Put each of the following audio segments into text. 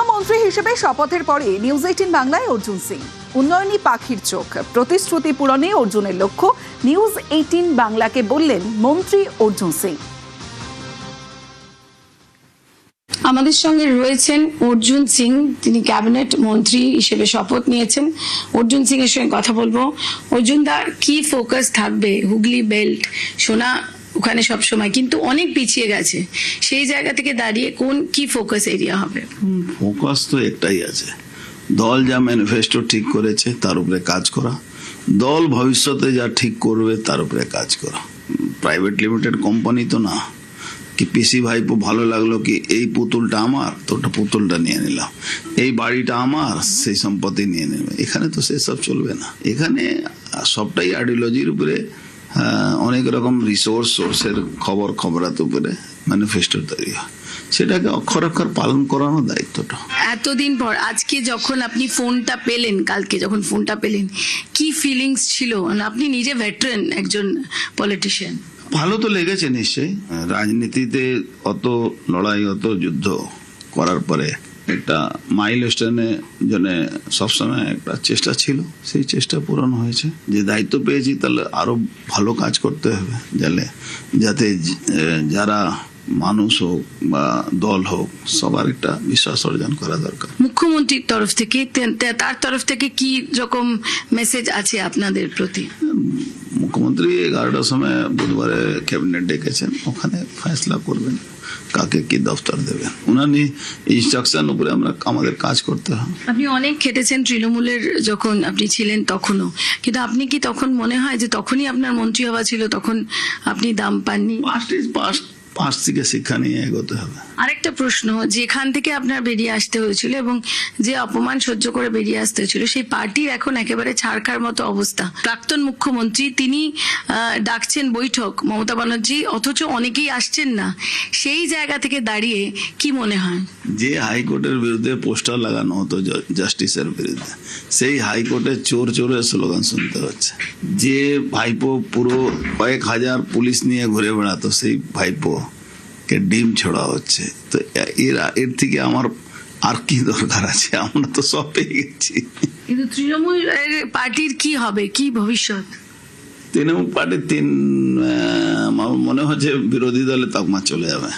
মন্ত্রী হিসেবে শপথের পরে নিউজ 18 বাংলায় অর্জুন সিং। উন্নয়নই পাখির চোখ, প্রতিশ্রুতি পূরণে অর্জুনের লক্ষ্য। নিউজ 18 বাংলাকে বললেন মন্ত্রী অর্জুন সিং। আমাদের সঙ্গে রয়েছেন অর্জুন সিং, তিনি ক্যাবিনেট মন্ত্রী হিসেবে শপথ নিয়েছেন। অর্জুন সিং এর সঙ্গে কথা বলবো। অর্জুন দা, কি ফোকাস থাকবে? হুগলি বেল্ট শোনা ওখানে সব সময়, কিন্তু অনেক পিছিয়ে গেছে, সেই জায়গা থেকে দাঁড়িয়ে কি ফোকাস এরিয়া হবে? ফোকাস তো একটাই আছে, দল যা ম্যানিফেস্টো ঠিক করেছে তার উপরে কাজ করা, দল ভবিষ্যতে যা ঠিক করবে তার উপরে কাজ করা। প্রাইভেট লিমিটেড কোম্পানি তো না কি পিসি ভাইপো ভালো লাগলো কি এই পুতুলটা আমার, তো ওটা পুতুলটা নিয়ে নিলাম, এই বাড়িটা আমার, সেই সম্পত্তি নিয়ে নেবে। এখানে তো সেসব চলবে না। এখানে সবটাই আইডিওলজির উপরে, অনেক রকম সোর্সের খবরাত উপরে ম্যানিফেস্টো তৈরি হয়, সেটাকে অক্ষর অক্ষর পালন করানোর দায়িত্বটা। এতদিন পর আজকে যখন আপনি ফোনটা পেলেন, কালকে যখন ফোনটা পেলেন, কি ফিলিংস ছিল? আপনি নিজে ভেটারেন একজন পলিটিশিয়ান। ভালো তো লেগেছে নিশ্চয়ই। রাজনীতিতে অত লড়াই, অত যুদ্ধ করার পরে একটা মাইলস্টোনের জন্য সবসময় একটা চেষ্টা ছিল, সেই চেষ্টা পূরণ হয়েছে। যে দায়িত্ব পেয়েছি তাহলে আরো ভালো কাজ করতে হবে, যাতে যারা মানুষ হোক বা দল হোক সবার একটা বিশ্বাস অর্জন করা দরকার। মুখ্যমন্ত্রীর তরফ থেকে, তার তরফ থেকে কি রকম মেসেজ আছে আপনাদের প্রতি? মুখ্যমন্ত্রী 11টার সময় বুধবারে ক্যাবিনেট ডেকেছেন, ওখানে ফয়সলা করবেন কাকে কি দফতর দেবেন। উনার ইনস্ট্রাকশন উপরে আমাদের কাজ করতে হবে। আপনি অনেক খেটেছেন তৃণমূলের যখন আপনি ছিলেন তখনও, কিন্তু আপনি কি তখন মনে হয় যে তখনই আপনার মন্ত্রী হওয়া ছিল, তখন আপনি দাম পাননি? পাঁচ থেকে শিক্ষা নিয়ে এগোতে হবে। আরেকটা প্রশ্ন, যেখান থেকে আপনার বেরিয়ে আসতে হয়েছিল এবং যে অপমান সহ্য করে বেরিয়ে আসতে হয়েছিল, সেই পার্টির এখন একেবারে ছাড়খার মতো অবস্থা। প্রাক্তন মুখ্যমন্ত্রী তিনি ডাকছেন বৈঠক, মমতা ব্যানার্জি, অথচ অনেকেই আসছেন না। সেই জায়গা থেকে দাঁড়িয়ে কি মনে হয়? যে হাইকোর্টের বিরুদ্ধে পোস্টার লাগানো হতো জাস্টিসের বিরুদ্ধে, সেই হাইকোর্টে চোর চোরের স্লোগান শুনতে হচ্ছে। যে ভাইপো পুরো কয়েক হাজার পুলিশ নিয়ে ঘুরে বেড়াতো, সেই ভাইপো কে ডিম ছোড়া হচ্ছে। তো এর থেকে আমার আর কি দরকার আছে? আমরা তো সব পেয়ে গেছি। কিন্তু তৃণমূল পার্টির কি হবে, কি ভবিষ্যৎ? তৃণমূল পার্টির মনে হচ্ছে বিরোধী দলে তকমা চলে যাবে,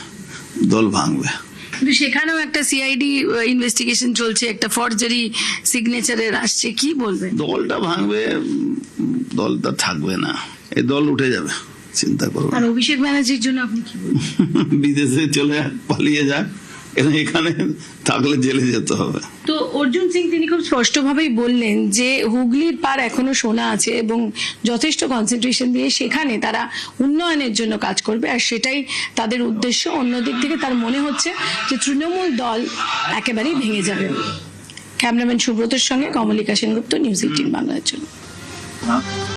দল ভাঙবে। কিন্তু সেখানেও একটা সিআইডি ইনভেস্টিগেশন চলছে, একটা ফরজারি সিগনেচারের আসছে, কি বলবেন? দলটা ভাঙবে, দলটা থাকবে না, এই দল উঠে যাবে, চিন্তা করবেন। আর অভিষেক ব্যানার্জির জন্য আপনি কি বলবেন? বিদেশে চলে যাক, পালিয়ে যাক, এখানে থাকলে জেলে যেতে হবে। তো অর্জুন সিং তিনি খুব স্পষ্টভাবেই বললেন যে হুগলির পার এখনো সোনা আছে এবং যথেষ্ট কনসেন্ট্রেশন দিয়ে সেখানে তারা উন্নয়নের জন্য কাজ করবে, আর সেটাই তাদের উদ্দেশ্য। অন্যদিক থেকে তার মনে হচ্ছে যে তৃণমূল দল একেবারেই ভেঙে যাবে। ক্যামেরাম্যান সুব্রতর সঙ্গে কমলিকা সেনগুপ্ত, নিউজ 18 বাংলার জন্য।